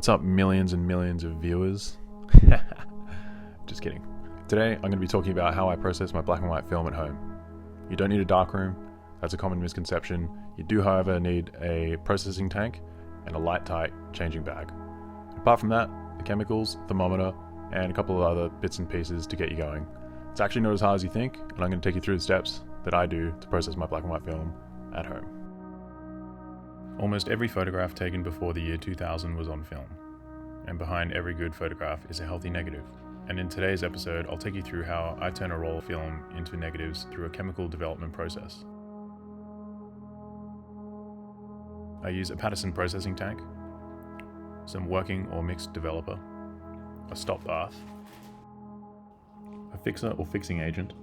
What's up, millions and millions of viewers? Just kidding. Today I'm going to be talking about how I process my black and white film at home. You don't need a darkroom, that's a common misconception. You do, however, need a processing tank and a light tight changing bag. Apart from that, the chemicals, thermometer, and a couple of other bits and pieces to get you going. It's actually not as hard as you think, and I'm going to take you through the steps that I do to process my black and white film at home. Almost every photograph taken before the year 2000 was on film, and behind every good photograph is a healthy negative. And in today's episode, I'll take you through how I turn a roll of film into negatives through a chemical development process. I use a Patterson processing tank, some working or mixed developer, a stop bath, a fixer or fixing agent,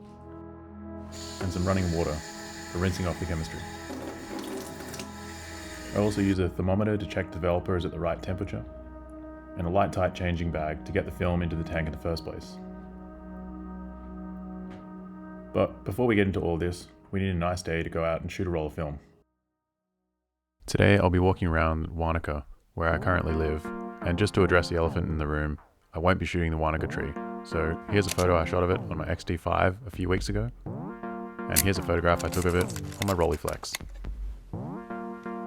and some running water for rinsing off the chemistry. I also use a thermometer to check the developer is at the right temperature, and a light tight changing bag to get the film into the tank in the first place. But before we get into all this, we need a nice day to go out and shoot a roll of film. Today I'll be walking around Wānaka, where I currently live, and just to address the elephant in the room, I won't be shooting the Wānaka tree. So here's a photo I shot of it on my XT5 a few weeks ago, and here's a photograph I took of it on my Rolleiflex.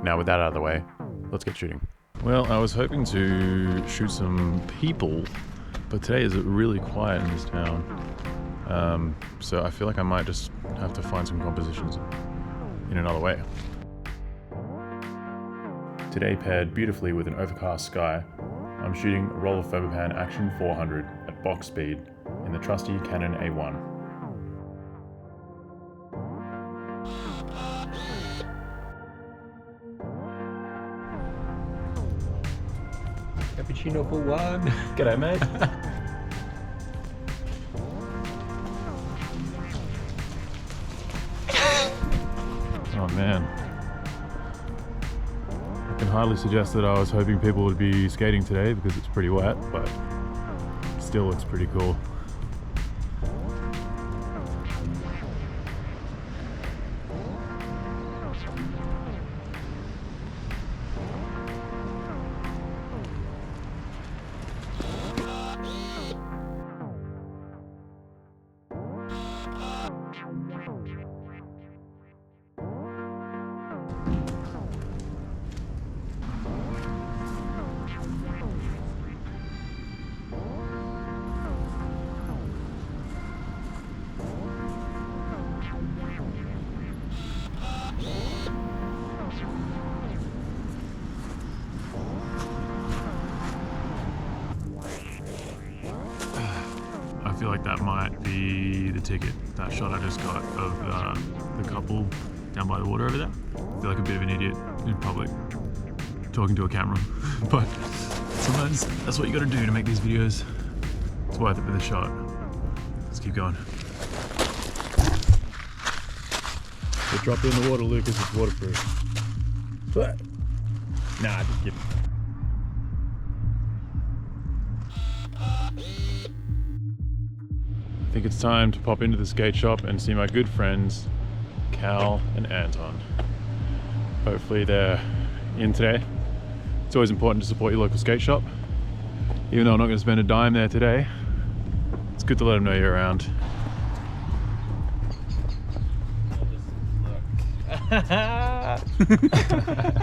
Now with that out of the way, let's get shooting. Well, I was hoping to shoot some people, but today is really quiet in this town. So I feel like I might just have to find some compositions in another way. Today, paired beautifully with an overcast sky, I'm shooting a roll of Fomapan Action 400 at box speed in the trusty Canon A1. Cappuccino for one. G'day, mate. Oh man. I can hardly suggest that I was hoping people would be skating today because it's pretty wet, but still looks pretty cool. I feel like that might be the ticket. That shot I just got of the couple down by the water over there. I feel like a bit of an idiot in public talking to a camera, but sometimes that's what you gotta do to make these videos. It's worth it for the shot. Let's keep going. So drop it in the water, Lucas, it's waterproof. Nah, just kidding. I think it's time to pop into the skate shop and see my good friends Cal and Anton. Hopefully they're in today. It's always important to support your local skate shop. Even though I'm not going to spend a dime there today, it's good to let them know you're around.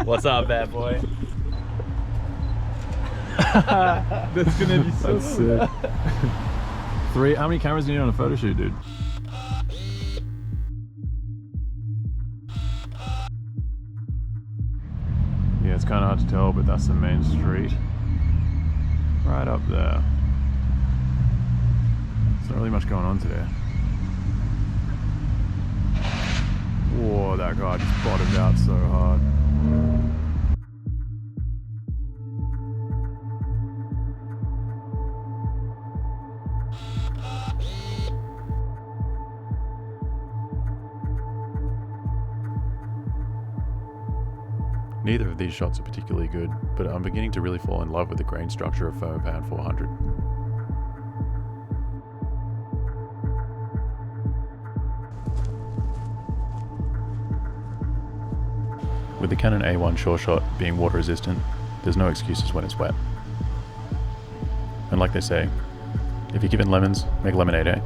What's up, bad boy? That's gonna be so sick. How many cameras do you need on a photo shoot, dude? Yeah, it's kind of hard to tell, but that's the main street. Right up there. There's not really much going on today. Whoa, that guy just bottomed out so hard. Neither of these shots are particularly good, but I'm beginning to really fall in love with the grain structure of Fomapan 400. With the Canon A1 Sure-shot being water resistant, there's no excuses when it's wet. And like they say, if you're given lemons, make lemonade, eh?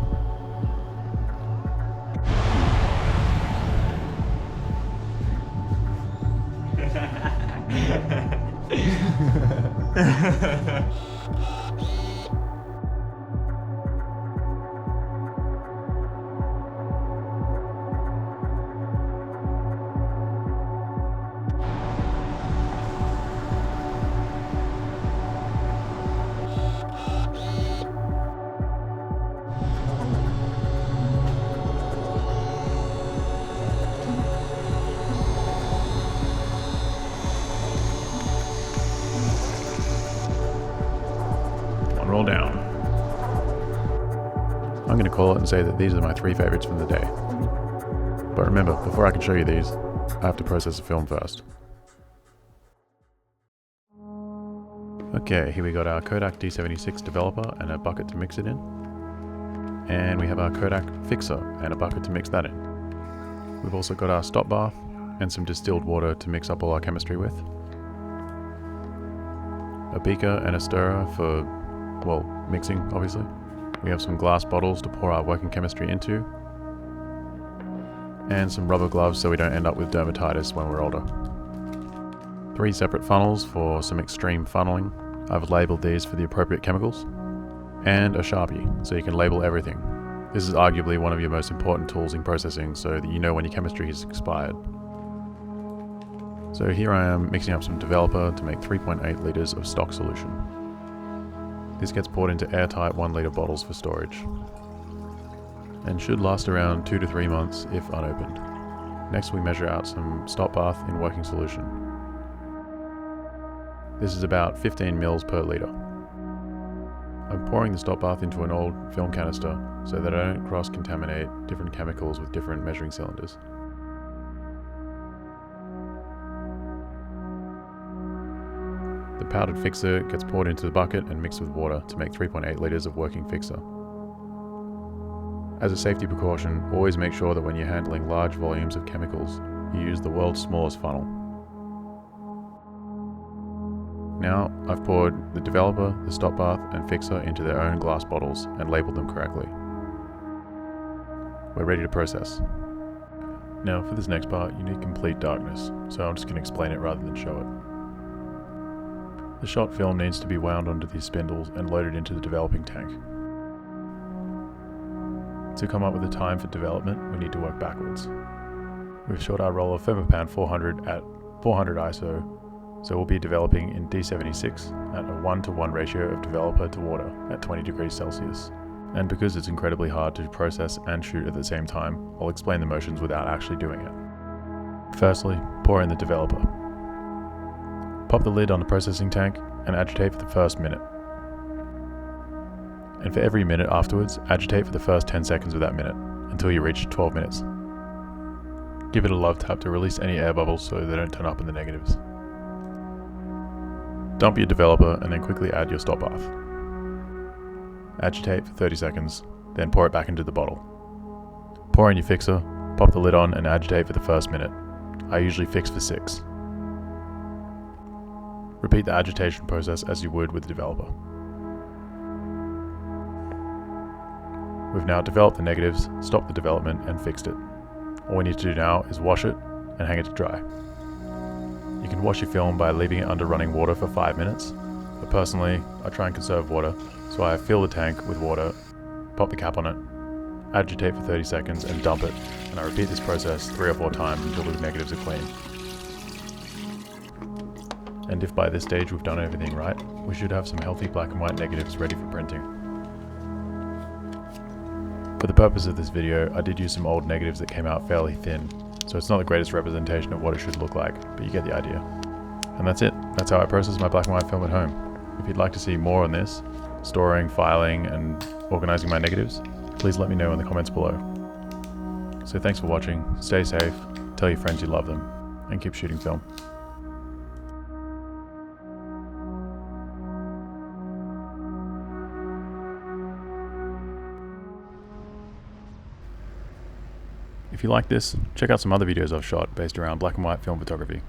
Roll down. I'm going to call it and say that these are my 3 favorites from the day. But remember, before I can show you these, I have to process the film first. Okay, here we got our Kodak D76 developer and a bucket to mix it in. And we have our Kodak fixer and a bucket to mix that in. We've also got our stop bath and some distilled water to mix up all our chemistry with. A beaker and a stirrer for, well, mixing, obviously. We have some glass bottles to pour our working chemistry into. And some rubber gloves so we don't end up with dermatitis when we're older. 3 separate funnels for some extreme funneling. I've labeled these for the appropriate chemicals. And a Sharpie, so you can label everything. This is arguably one of your most important tools in processing so that you know when your chemistry is expired. So here I am mixing up some developer to make 3.8 litres of stock solution. This gets poured into airtight 1 litre bottles for storage, and should last around 2 to 3 months if unopened. Next we measure out some stop bath in working solution. This is about 15 mils per litre. I'm pouring the stop bath into an old film canister so that I don't cross-contaminate different chemicals with different measuring cylinders. The powdered fixer gets poured into the bucket and mixed with water to make 3.8 litres of working fixer. As a safety precaution, always make sure that when you're handling large volumes of chemicals, you use the world's smallest funnel. Now, I've poured the developer, the stop bath and fixer into their own glass bottles and labelled them correctly. We're ready to process. Now, for this next part, you need complete darkness, so I'm just going to explain it rather than show it. The shot film needs to be wound onto these spindles and loaded into the developing tank. To come up with a time for development, we need to work backwards. We've shot our roll of Fomapan 400 at 400 ISO, so we'll be developing in D76 at a 1:1 ratio of developer to water at 20 degrees Celsius. And because it's incredibly hard to process and shoot at the same time, I'll explain the motions without actually doing it. Firstly, pour in the developer. Pop the lid on the processing tank and agitate for the first minute. And for every minute afterwards, agitate for the first 10 seconds of that minute, until you reach 12 minutes. Give it a love tap to release any air bubbles so they don't turn up in the negatives. Dump your developer and then quickly add your stop bath. Agitate for 30 seconds, then pour it back into the bottle. Pour in your fixer, pop the lid on and agitate for the first minute. I usually fix for 6. Repeat the agitation process as you would with the developer. We've now developed the negatives, stopped the development and fixed it. All we need to do now is wash it and hang it to dry. You can wash your film by leaving it under running water for 5 minutes, but personally I try and conserve water, so I fill the tank with water, pop the cap on it, agitate for 30 seconds and dump it, and I repeat this process 3 or 4 times until the negatives are clean. And if by this stage we've done everything right, we should have some healthy black and white negatives ready for printing. For the purpose of this video, I did use some old negatives that came out fairly thin, so it's not the greatest representation of what it should look like, but you get the idea. And that's it. That's how I process my black and white film at home. If you'd like to see more on this, storing, filing, and organizing my negatives, please let me know in the comments below. So thanks for watching, stay safe, tell your friends you love them, and keep shooting film. If you like this, check out some other videos I've shot based around black and white film photography.